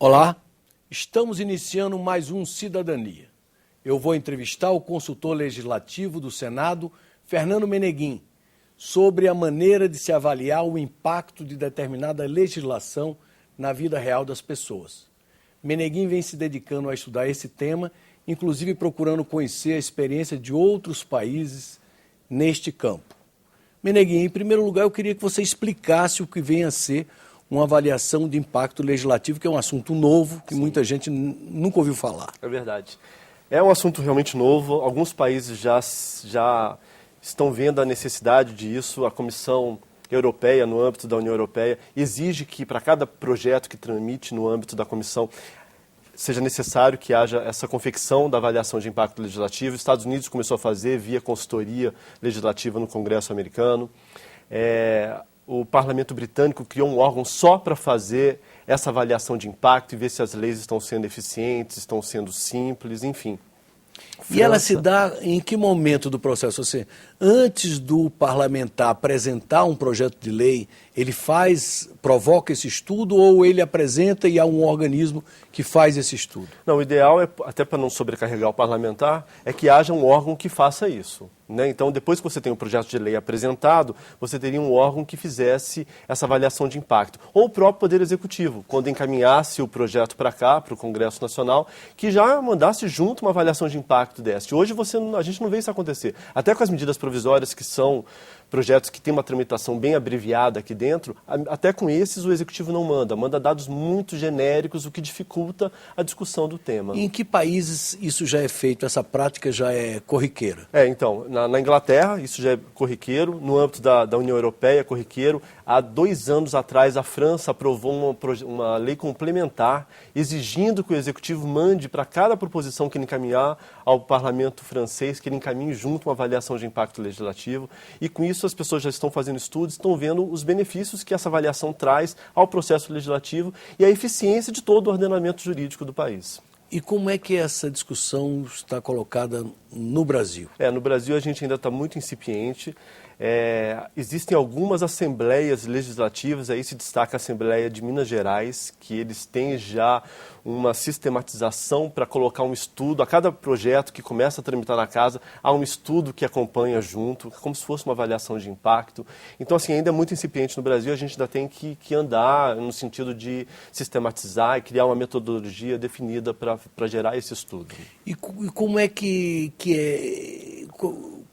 Olá, estamos iniciando mais um Cidadania. Eu vou entrevistar o consultor legislativo do Senado, Fernando Meneguin, sobre a maneira de se avaliar o impacto de determinada legislação na vida real das pessoas. Meneguin vem se dedicando a estudar esse tema, inclusive procurando conhecer a experiência de outros países neste campo. Meneguin, em primeiro lugar, eu queria que você explicasse o que vem a ser uma avaliação de impacto legislativo, que é um assunto novo, que muita gente nunca ouviu falar. É verdade. É um assunto realmente novo. Alguns países já estão vendo a necessidade disso. A Comissão Europeia, no âmbito da União Europeia, exige que para cada projeto que tramite no âmbito da Comissão seja necessário que haja essa confecção da avaliação de impacto legislativo. Os Estados Unidos começou a fazer via consultoria legislativa no Congresso americano. O Parlamento Britânico criou um órgão só para fazer essa avaliação de impacto e ver se as leis estão sendo eficientes, estão sendo simples, enfim. E ela se dá em que momento do processo? Ou seja, antes do parlamentar apresentar um projeto de lei, ele provoca esse estudo ou ele apresenta e há um organismo que faz esse estudo? Não, o ideal, até para não sobrecarregar o parlamentar, é que haja um órgão que faça isso. Então, depois que você tem um projeto de lei apresentado, você teria um órgão que fizesse essa avaliação de impacto. Ou o próprio Poder Executivo, quando encaminhasse o projeto para cá, para o Congresso Nacional, que já mandasse junto uma avaliação de impacto desse. Hoje a gente não vê isso acontecer. Até com as medidas provisórias, que são projetos que têm uma tramitação bem abreviada aqui dentro, até com esses o Executivo não manda dados muito genéricos, o que dificulta a discussão do tema. E em que países isso já é feito, essa prática já é corriqueira? Então, na Inglaterra isso já é corriqueiro, no âmbito da União Europeia é corriqueiro. Há 2 anos atrás a França aprovou uma lei complementar exigindo que o Executivo mande para cada proposição que ele encaminhar ao Parlamento francês, que ele encaminhe junto uma avaliação de impacto legislativo, e com isso as pessoas já estão fazendo estudos, estão vendo os benefícios que essa avaliação traz ao processo legislativo e à eficiência de todo o ordenamento jurídico do país. E como é que essa discussão está colocada no Brasil? No Brasil a gente ainda está muito incipiente. Existem algumas assembleias legislativas, aí se destaca a Assembleia de Minas Gerais, que eles têm já uma sistematização para colocar um estudo. A cada projeto que começa a tramitar na casa, há um estudo que acompanha junto, como se fosse uma avaliação de impacto. Então, assim, ainda é muito incipiente no Brasil, a gente ainda tem que andar no sentido de sistematizar e criar uma metodologia definida para gerar esse estudo. E como é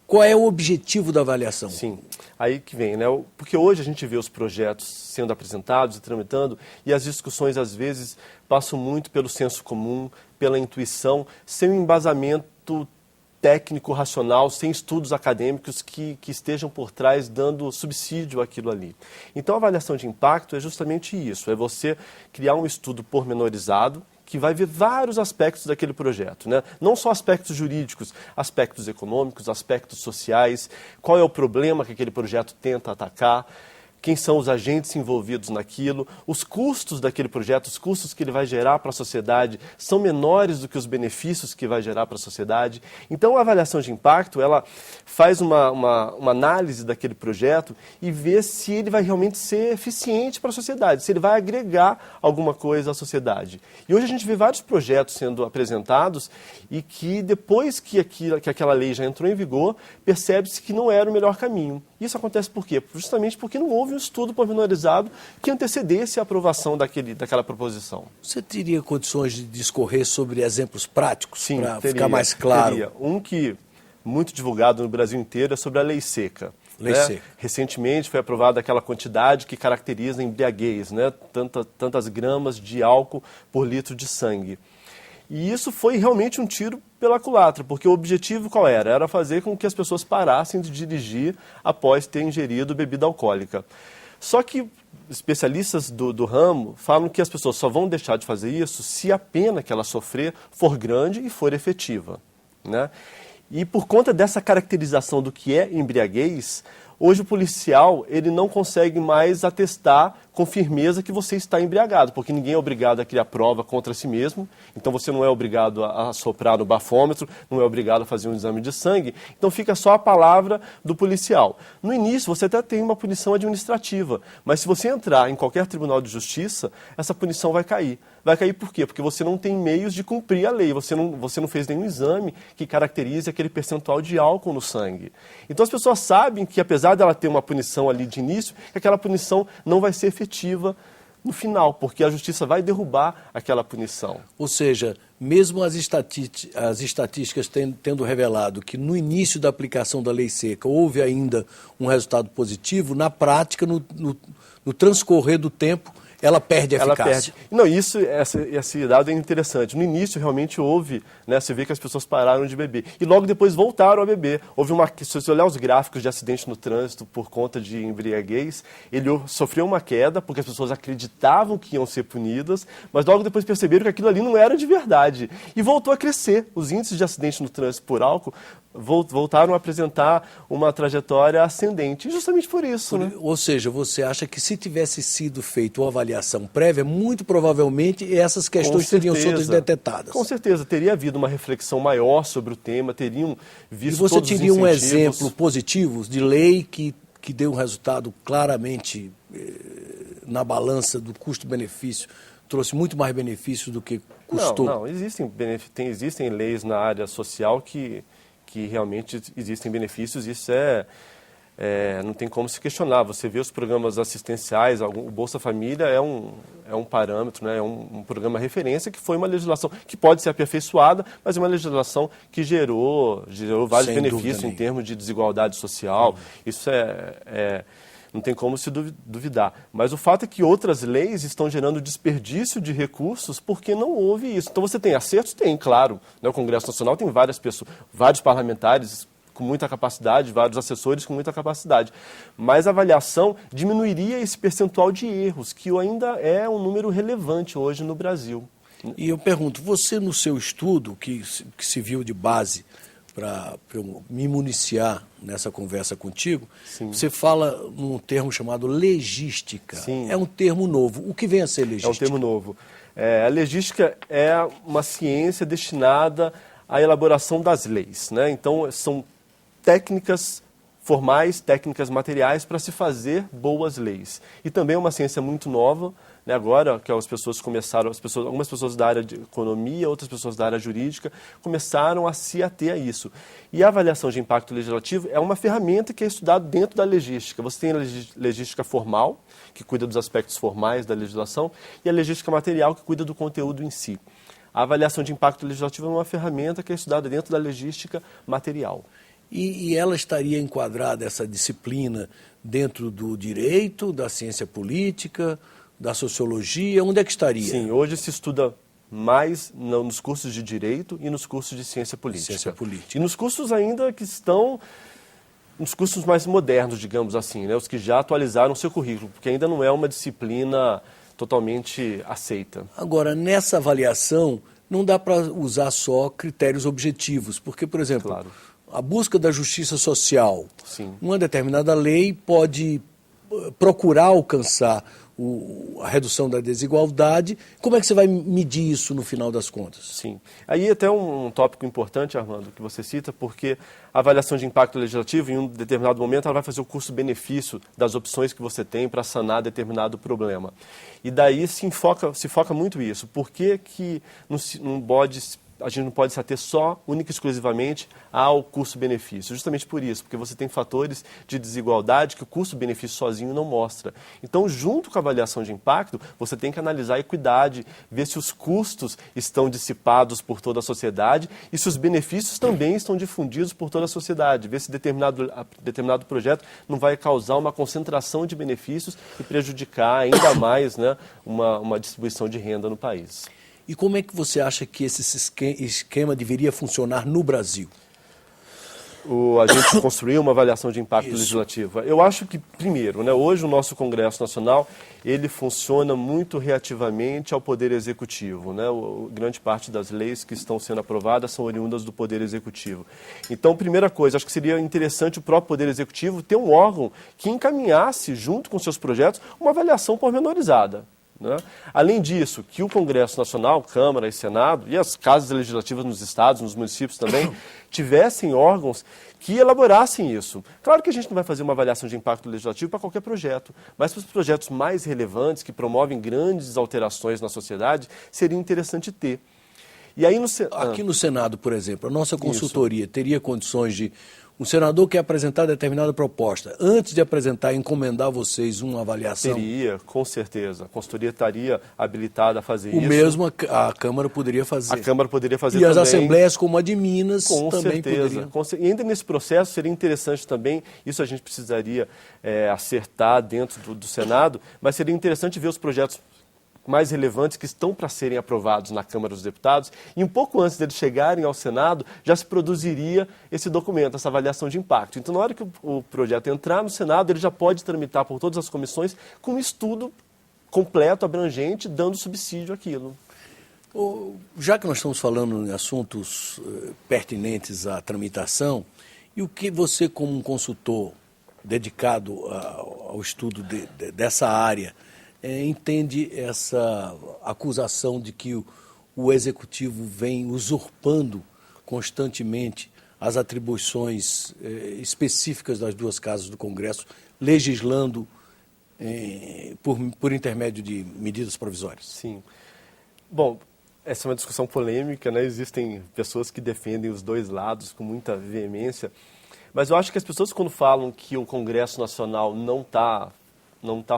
qual é o objetivo da avaliação? Sim, aí que vem, né? Porque hoje a gente vê os projetos sendo apresentados e tramitando e as discussões, às vezes, passam muito pelo senso comum, pela intuição, sem um embasamento técnico, racional, sem estudos acadêmicos que estejam por trás dando subsídio àquilo ali. Então, a avaliação de impacto é justamente isso, é você criar um estudo pormenorizado, que vai ver vários aspectos daquele projeto, né? Não só aspectos jurídicos, aspectos econômicos, aspectos sociais, qual é o problema que aquele projeto tenta atacar, quem são os agentes envolvidos naquilo, os custos daquele projeto, os custos que ele vai gerar para a sociedade são menores do que os benefícios que vai gerar para a sociedade. Então, a avaliação de impacto, ela faz uma análise daquele projeto e vê se ele vai realmente ser eficiente para a sociedade, se ele vai agregar alguma coisa à sociedade. E hoje a gente vê vários projetos sendo apresentados e que depois que aquela lei já entrou em vigor, percebe-se que não era o melhor caminho. Isso acontece por quê? Justamente porque não houve um estudo pormenorizado que antecedesse a aprovação daquela proposição. Você teria condições de discorrer sobre exemplos práticos para ficar mais mais claro? Teria. Um que muito divulgado no Brasil inteiro é sobre a lei seca. Lei seca. Recentemente foi aprovada aquela quantidade que caracteriza a embriaguez, né? Tantas gramas de álcool por litro de sangue. E isso foi realmente um tiro pela culatra, porque o objetivo qual era? Era fazer com que as pessoas parassem de dirigir após ter ingerido bebida alcoólica. Só que especialistas do ramo falam que as pessoas só vão deixar de fazer isso se a pena que ela sofrer for grande e for efetiva, né? E por conta dessa caracterização do que é embriaguez, hoje o policial ele não consegue mais atestar com firmeza que você está embriagado, porque ninguém é obrigado a criar prova contra si mesmo, então você não é obrigado a soprar no bafômetro, não é obrigado a fazer um exame de sangue, então fica só a palavra do policial. No início você até tem uma punição administrativa, mas se você entrar em qualquer tribunal de justiça, essa punição vai cair. Vai cair por quê? Porque você não tem meios de cumprir a lei, você não fez nenhum exame que caracterize aquele percentual de álcool no sangue. Então as pessoas sabem que apesar dela ter uma punição ali de início, que aquela punição não vai ser efetiva no final, porque a justiça vai derrubar aquela punição. Ou seja, mesmo as estatísticas tendo revelado que no início da aplicação da lei seca houve ainda um resultado positivo, na prática, no transcorrer do tempo, ela perde a eficácia. Ela perde. Não, esse dado é interessante. No início, realmente houve, né, você vê que as pessoas pararam de beber. E logo depois voltaram a beber. Se você olhar os gráficos de acidente no trânsito por conta de embriaguez, ele sofreu uma queda, porque as pessoas acreditavam que iam ser punidas, mas logo depois perceberam que aquilo ali não era de verdade. E voltou a crescer. Os índices de acidente no trânsito por álcool voltaram a apresentar uma trajetória ascendente, justamente por isso. Né? Ou seja, você acha que se tivesse sido feita uma avaliação prévia, muito provavelmente essas questões teriam sido detectadas. Com certeza, teria havido uma reflexão maior sobre o tema, teriam visto todos os incentivos. E você teria um exemplo positivo de lei que deu um resultado claramente na balança do custo-benefício, trouxe muito mais benefícios do que custou? Não, existem leis na área social que realmente existem benefícios, isso não tem como se questionar. Você vê os programas assistenciais, o Bolsa Família é um parâmetro, né, é um programa referência que foi uma legislação que pode ser aperfeiçoada, mas é uma legislação que gerou vários benefícios em termos de desigualdade social. Isso não tem como se duvidar. Mas o fato é que outras leis estão gerando desperdício de recursos porque não houve isso. Então você tem acertos? Tem, claro. Né? O Congresso Nacional tem várias pessoas, vários parlamentares com muita capacidade, vários assessores com muita capacidade. Mas a avaliação diminuiria esse percentual de erros, que ainda é um número relevante hoje no Brasil. E eu pergunto, você no seu estudo, que se viu de base para eu me municiar nessa conversa contigo, sim, você fala num termo chamado legística. Sim. É um termo novo. O que vem a ser legística? É um termo novo. A legística é uma ciência destinada à elaboração das leis, né? Então, são técnicas formais, técnicas materiais para se fazer boas leis. E também é uma ciência muito nova, né? Agora que as pessoas começaram, algumas pessoas da área de economia, outras pessoas da área jurídica, começaram a se ater a isso. E a avaliação de impacto legislativo é uma ferramenta que é estudada dentro da legística. Você tem a legística formal, que cuida dos aspectos formais da legislação, e a legística material, que cuida do conteúdo em si. A avaliação de impacto legislativo é uma ferramenta que é estudada dentro da legística material. E ela estaria enquadrada, essa disciplina, dentro do direito, da ciência política, da sociologia? Onde é que estaria? Sim, hoje se estuda mais nos cursos de direito e nos cursos de ciência política. Ciência política. E nos cursos ainda que estão, nos cursos mais modernos, digamos assim, né, os que já atualizaram o seu currículo, porque ainda não é uma disciplina totalmente aceita. Agora, nessa avaliação, não dá para usar só critérios objetivos, porque, por exemplo, claro, a busca da justiça social, sim, uma determinada lei pode procurar alcançar a redução da desigualdade. Como é que você vai medir isso no final das contas? Sim. Aí até um tópico importante, Armando, que você cita, porque a avaliação de impacto legislativo, em um determinado momento, ela vai fazer o custo-benefício das opções que você tem para sanar determinado problema. E daí se foca muito isso. Por que a gente não pode se ater só, única e exclusivamente, ao custo-benefício? Justamente por isso, porque você tem fatores de desigualdade que o custo-benefício sozinho não mostra. Então, junto com a avaliação de impacto, você tem que analisar a equidade, ver se os custos estão dissipados por toda a sociedade e se os benefícios também estão difundidos por toda a sociedade, ver se determinado projeto não vai causar uma concentração de benefícios e prejudicar ainda mais, né, uma distribuição de renda no país. E como é que você acha que esse esquema deveria funcionar no Brasil? a gente construir uma avaliação de impacto legislativo? Eu acho que, primeiro, né, hoje o nosso Congresso Nacional, ele funciona muito reativamente ao Poder Executivo, né? Grande parte das leis que estão sendo aprovadas são oriundas do Poder Executivo. Então, primeira coisa, acho que seria interessante o próprio Poder Executivo ter um órgão que encaminhasse, junto com seus projetos, uma avaliação pormenorizada, né? Além disso, que o Congresso Nacional, Câmara e Senado, e as casas legislativas nos estados, nos municípios também, tivessem órgãos que elaborassem isso. Claro que a gente não vai fazer uma avaliação de impacto legislativo para qualquer projeto, mas para os projetos mais relevantes, que promovem grandes alterações na sociedade, seria interessante ter. E aí Aqui no Senado, por exemplo, a nossa consultoria teria condições de... Um senador quer apresentar determinada proposta. Antes de apresentar, encomendar a vocês uma avaliação? Teria, com certeza. A consultoria estaria habilitada a fazer isso. O mesmo a Câmara poderia fazer. A Câmara poderia fazer e também. as assembleias, como a de Minas, com também certeza, poderiam. E ainda nesse processo seria interessante também, isso a gente precisaria acertar dentro do Senado, mas seria interessante ver os projetos mais relevantes que estão para serem aprovados na Câmara dos Deputados, e um pouco antes deles chegarem ao Senado, já se produziria esse documento, essa avaliação de impacto. Então, na hora que o projeto entrar no Senado, ele já pode tramitar por todas as comissões com um estudo completo, abrangente, dando subsídio àquilo. Já que nós estamos falando em assuntos pertinentes à tramitação, e o que você, como um consultor dedicado ao estudo dessa área, entende essa acusação de que o Executivo vem usurpando constantemente as atribuições específicas das duas casas do Congresso, legislando por intermédio de medidas provisórias? Sim. Bom, essa é uma discussão polêmica, né? Existem pessoas que defendem os dois lados com muita veemência, mas eu acho que as pessoas, quando falam que o Congresso Nacional não está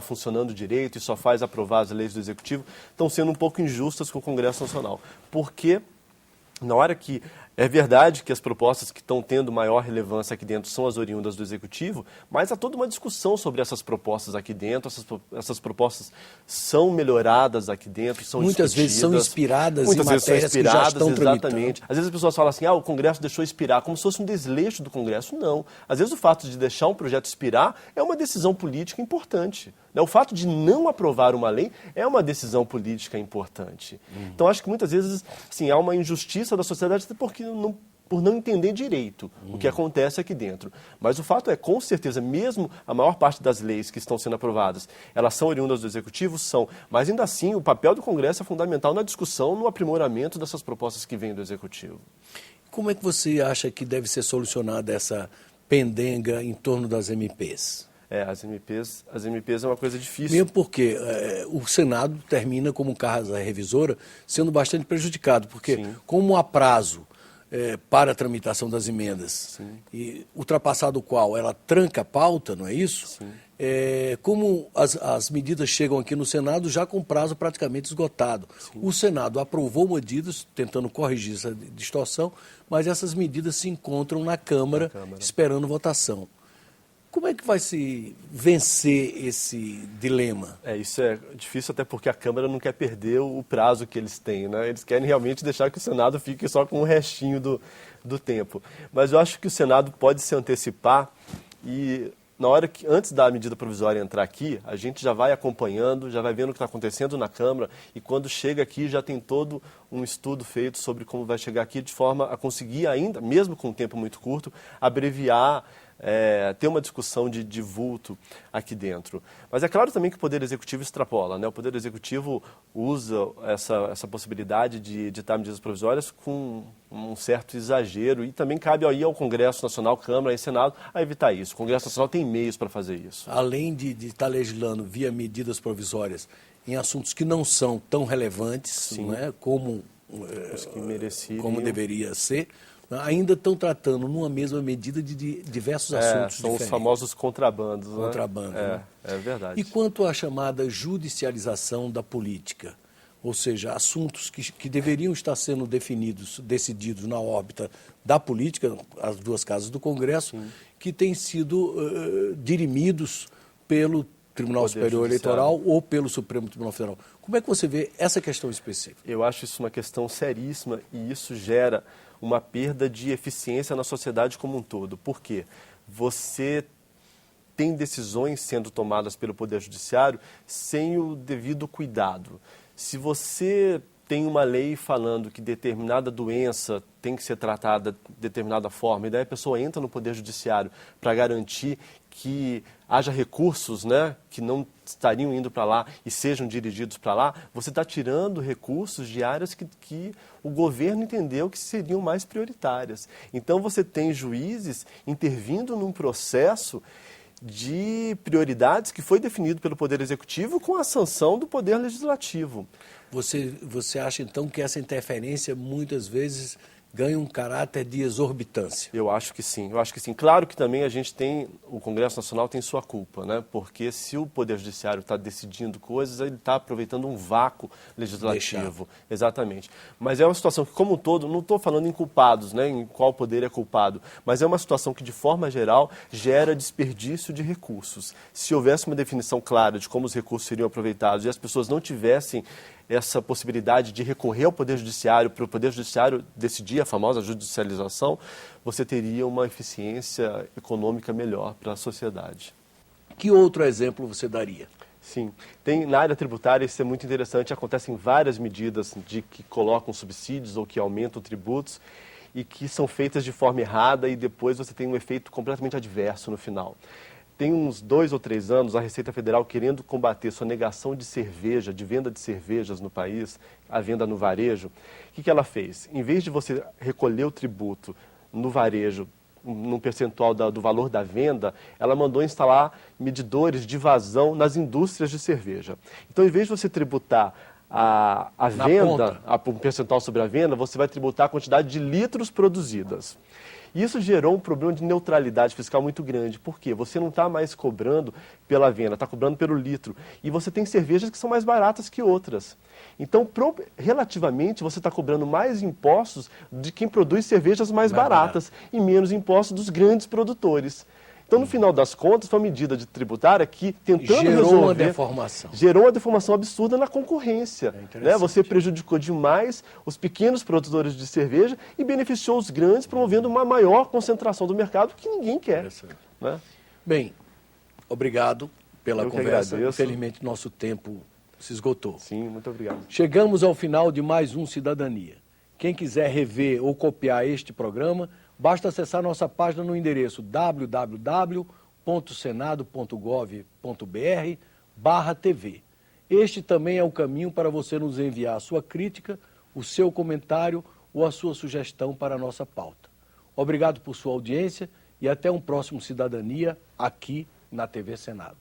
funcionando direito e só faz aprovar as leis do Executivo, estão sendo um pouco injustas com o Congresso Nacional. Porque, na hora que... É verdade que as propostas que estão tendo maior relevância aqui dentro são as oriundas do Executivo, mas há toda uma discussão sobre essas propostas aqui dentro. Essas propostas são melhoradas aqui dentro, são muitas vezes são inspiradas em matérias que já estão exatamente. tramitando. Às vezes as pessoas falam assim, o Congresso deixou expirar, como se fosse um desleixo do Congresso. Não. Às vezes o fato de deixar um projeto expirar é uma decisão política importante. O fato de não aprovar uma lei é uma decisão política importante. Então, acho que muitas vezes assim, há uma injustiça da sociedade por não entender direito o que acontece aqui dentro. Mas o fato é, com certeza, mesmo a maior parte das leis que estão sendo aprovadas, elas são oriundas do Executivo? São. Mas, ainda assim, o papel do Congresso é fundamental na discussão, no aprimoramento dessas propostas que vêm do Executivo. Como é que você acha que deve ser solucionada essa pendenga em torno das MPs? As MPs é uma coisa difícil. Mesmo porque o Senado termina como casa revisora sendo bastante prejudicado, porque Sim. como há prazo para a tramitação das emendas, Sim. e ultrapassado o qual ela tranca a pauta, não é isso? Sim. Como as medidas chegam aqui no Senado já com prazo praticamente esgotado. Sim. O Senado aprovou medidas tentando corrigir essa distorção, mas essas medidas se encontram na Câmara. Esperando votação. Como é que vai se vencer esse dilema? Isso é difícil até porque a Câmara não quer perder o prazo que eles têm, né? Eles querem realmente deixar que o Senado fique só com o restinho do tempo. Mas eu acho que o Senado pode se antecipar e na hora que, antes da medida provisória entrar aqui, a gente já vai acompanhando, já vai vendo o que está acontecendo na Câmara e quando chega aqui já tem todo um estudo feito sobre como vai chegar aqui de forma a conseguir ainda, mesmo com um tempo muito curto, abreviar, ter uma discussão de vulto aqui dentro. Mas é claro também que o Poder Executivo extrapola, né? O Poder Executivo usa essa possibilidade de editar medidas provisórias com um certo exagero e também cabe aí ao Congresso Nacional, Câmara e Senado a evitar isso. O Congresso Nacional tem meios para fazer isso. Além de estar legislando via medidas provisórias em assuntos que não são tão relevantes, não é, como deveria ser, ainda estão tratando numa mesma medida de diversos assuntos são diferentes. Os famosos contrabandos. Contrabando. Né? É verdade. E quanto à chamada judicialização da política, ou seja, assuntos que deveriam estar sendo decididos na órbita da política, as duas casas do Congresso, que têm sido dirimidos pelo Tribunal Poder Superior Judiciário. Eleitoral ou pelo Supremo Tribunal Federal. Como é que você vê essa questão específica? Eu acho isso uma questão seríssima e isso gera uma perda de eficiência na sociedade como um todo. Por quê? Você tem decisões sendo tomadas pelo Poder Judiciário sem o devido cuidado. Se você tem uma lei falando que determinada doença tem que ser tratada de determinada forma, e daí a pessoa entra no Poder Judiciário para garantir que haja recursos, né, que não estariam indo para lá e sejam dirigidos para lá, você está tirando recursos de áreas que o governo entendeu que seriam mais prioritárias. Então você tem juízes intervindo num processo de prioridades que foi definido pelo Poder Executivo com a sanção do Poder Legislativo. Você acha, então, que essa interferência, muitas vezes, ganha um caráter de exorbitância? Eu acho que sim, eu acho que sim. Claro que também a gente tem, o Congresso Nacional tem sua culpa, né? Porque se o Poder Judiciário está decidindo coisas, ele está aproveitando um vácuo legislativo. Exatamente. Mas é uma situação que, como um todo, não estou falando em culpados, né? Em qual poder é culpado, mas é uma situação que, de forma geral, gera desperdício de recursos. Se houvesse uma definição clara de como os recursos seriam aproveitados e as pessoas não tivessem essa possibilidade de recorrer ao Poder Judiciário, para o Poder Judiciário decidir a famosa judicialização, você teria uma eficiência econômica melhor para a sociedade. Que outro exemplo você daria? Sim, na área tributária isso é muito interessante, acontecem várias medidas de que colocam subsídios ou que aumentam tributos e que são feitas de forma errada e depois você tem um efeito completamente adverso no final. Tem uns 2 ou 3 anos, a Receita Federal, querendo combater sonegação de cerveja, de venda de cervejas no país, a venda no varejo, o que ela fez? Em vez de você recolher o tributo no varejo, num percentual do valor da venda, ela mandou instalar medidores de vazão nas indústrias de cerveja. Então, em vez de você tributar a venda, um percentual sobre a venda, você vai tributar a quantidade de litros produzidas. Isso gerou um problema de neutralidade fiscal muito grande. Por quê? Você não está mais cobrando pela venda, está cobrando pelo litro. E você tem cervejas que são mais baratas que outras. Então, relativamente, você está cobrando mais impostos de quem produz cervejas mais baratas e menos impostos dos grandes produtores. Então, no final das contas, foi uma medida tributária que, tentando gerou uma deformação. Gerou uma deformação absurda na concorrência. Né? Você prejudicou demais os pequenos produtores de cerveja e beneficiou os grandes, promovendo uma maior concentração do mercado que ninguém quer. Né? Bem, obrigado pela conversa. Agradeço. Infelizmente, nosso tempo se esgotou. Sim, muito obrigado. Chegamos ao final de mais um Cidadania. Quem quiser rever ou copiar este programa, basta acessar nossa página no endereço www.senado.gov.br/TV. Este também é o caminho para você nos enviar a sua crítica, o seu comentário ou a sua sugestão para a nossa pauta. Obrigado por sua audiência e até um próximo Cidadania aqui na TV Senado.